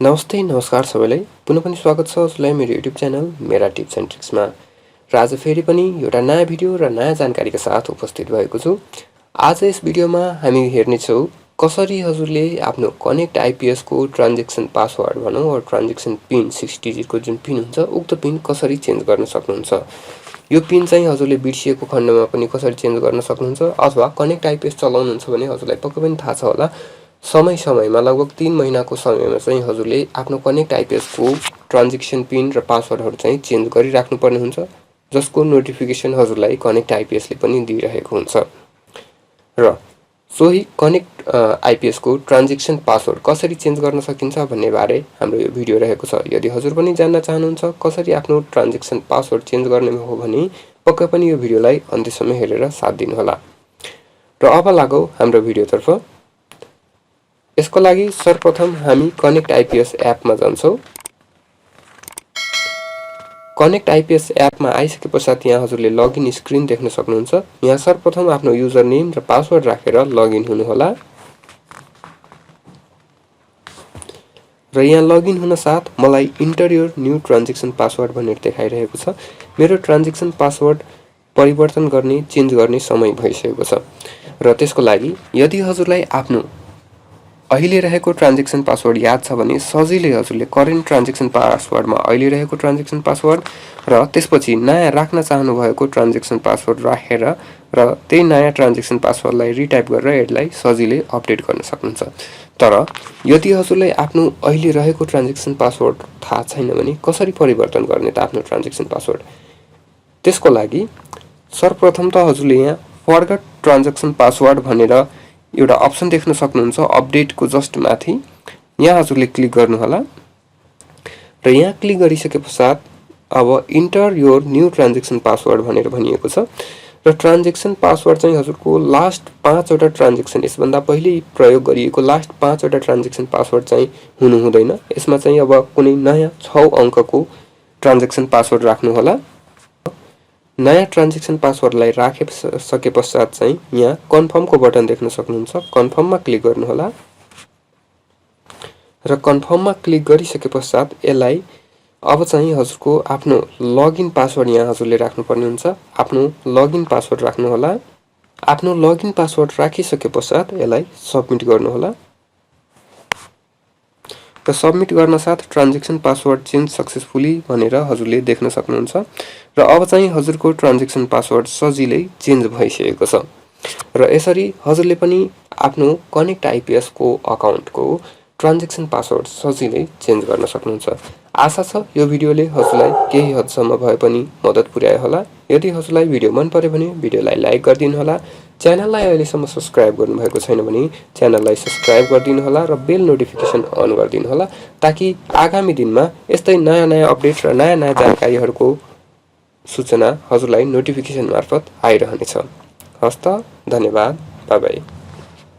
नमस्ते नमस्कार सबैलाई पुनः पनि स्वागत छ हजुरलाई मेरो युट्युब च्यानल मेरा टिप्स एन्ड ट्रिक्समा। र आज फेरि पनि एउटा नयाँ भिडियो र नयाँ जानकारीका साथ उपस्थित भएको छु। आज यस भिडियोमा हामी हेर्नेछौँ कसरी हजुरले आफ्नो कनेक्ट आइपीएस को ट्रान्जेक्सन पासवर्ड भनौँ वा ट्रान्जेक्सन पिन 6 डिजिट को जुन पिन हुन्छ उक्त पिन कसरी चेन्ज गर्न सक्नुहुन्छ। यो पिन चाहिँ हजुरले बिर्सिएको खण्डमा पनि कसरी चेन्ज गर्न सक्नुहुन्छ अथवा कनेक्ट आइपीएस चलाउनुहुन्छ भने हजुरलाई पक्कै पनि थाहा छ होला समयमा लगभग 3 महिनाको समयमा चाहिँ हजुरले आफ्नो कनेक्ट आइपीएस को ट्रान्जेक्सन पिन र पासवर्डहरु चाहिँ चेन्ज गरिराख्नु पर्ने हुन्छ, जसको नोटिफिकेसन हजुरलाई कनेक्ट आइपीएस ले पनि दिइरहेको हुन्छ। र सोही कनेक्ट आइपीएस को ट्रान्जेक्सन पासवर्ड कसरी चेन्ज गर्न सकिन्छ भन्ने बारे हाम्रो यो भिडियो रहेको छ। यदि हजुर पनि जान्न चाहनुहुन्छ कसरी आफ्नो ट्रान्जेक्सन पासवर्ड चेन्ज गर्ने हो भने पक्कै पनि यो भिडियोलाई अन्त्यसम्म हेरेर साथ दिनु होला। र अब लागौं हाम्रो भिडियोतर्फ। यसको लागि सर्वप्रथम हामी कनेक्ट आइपीएस एप मा जान्छौं। कनेक्ट आइपीएस एप मा आइसके पश्चात यहाँ हजुरले लगइन स्क्रिन देख्न सक्नुहुन्छ। यहाँ सर्वप्रथम आफ्नो युजर नेम र पासवर्ड राखेर लगइन हुनु होला। र यहाँ लगइन हुन साथ मलाई enter your new transaction password भनेर देखाइरहेको छ। मेरो ट्रान्जेक्सन पासवर्ड परिवर्तन गर्ने चेन्ज गर्ने समय भइसकेको छ। र त्यसको लागि यदि हजुरलाई आफ्नो अहिले रहेको ट्रान्जेक्सन पासवर्ड याद छ भने सजिलै हजुरले करेन्ट ट्रान्जेक्सन पासवर्डमा अहिले रहेको ट्रान्जेक्सन पासवर्ड र त्यसपछि नयाँ राख्न चाहनु भएको ट्रान्जेक्सन पासवर्ड राखेर र त्यही नयाँ ट्रान्जेक्सन पासवर्डलाई रिटाइप गरेर यसलाई सजिलै अपडेट गर्न सक्नुहुन्छ। तर यदि हजुरलाई आफ्नो अहिले रहेको ट्रान्जेक्सन पासवर्ड थाहा छैन भने कसरी परिवर्तन गर्ने त आफ्नो ट्रान्जेक्सन पासवर्ड। त्यसको लागि सर्वप्रथम त हजुरले यहाँ फर्गट ट्रान्जेक्सन पासवर्ड भनेर एउटा अप्सन देख्न सक्नुहुन्छ अपडेट को जस्ट माथि। यहाँ हजुरले क्लिक गर्नु होला र यहाँ क्लिक गरिसके पश्चात अब enter your new transaction password भनेर भनिएको छ। र ट्रान्जेक्सन पासवर्ड चाहिँ हजुरको लास्ट 5 वटा ट्रान्जेक्सन यसभन्दा पहिले प्रयोग गरिएको लास्ट 5 वटा ट्रान्जेक्सन पासवर्ड चाहिँ हुनु हुँदैन। यसमा चाहिँ अब कुनै नयाँ 6 अंकको ट्रान्जेक्सन पासवर्ड राख्नु होला। नयाँ ट्रान्जेक्सन पासवर्डलाई राखिसके पश्चात चाहिँ यहाँ कन्फर्म को बटन देख्न सक्नुहुन्छ। कन्फर्म मा क्लिक गर्नु होला र कन्फर्म मा क्लिक गरिसके पश्चात यसलाई अब चाहिँ हजुरको आफ्नो लगइन पासवर्ड यहाँ हजुरले राख्नुपर्ने हुन्छ। आफ्नो लगइन पासवर्ड राख्नु होला। आफ्नो लगइन पासवर्ड राखिसके पश्चात यसलाई सबमिट गर्नु होला। र सबमिट गर्न साथ ट्रान्जेक्सन पासवर्ड चेन्ज सक्सेसफुली भनेर हजुरले देख्न सक्नुहुन्छ। र अब चाहिँ हजुरको ट्रान्जेक्सन पासवर्ड सजिलै चेन्ज भइसकेको छ। र यसरी हजुरले पनि आफ्नो कनेक्ट आइपीएस को अकाउन्ट को ट्रान्जेक्सन पासवर्ड सजिलै चेन्ज गर्न सक्नुहुन्छ। आशा छ यो भिडियोले हजुरलाई केही हदसम्म भए पनि मद्दत पुर्यायो होला। यदि हजुरलाई भिडियो मन पर्यो भने भिडियोलाई लाइक गरिदिनु होला। च्यानललाई अहिलेसम्म सब्स्क्राइब गर्नुभएको छैन भने च्यानललाई सब्स्क्राइब गरिदिनु होला र बेल नोटिफिकेसन अन गरिदिनु होला, ताकि आगामी दिनमा यस्तै नयाँ अपडेट र नयाँ जानकारीहरुको सूचना हजुरलाई नोटिफिकेसन मार्फत आइरहनेछ। हस्त धन्यवाद। Bye bye.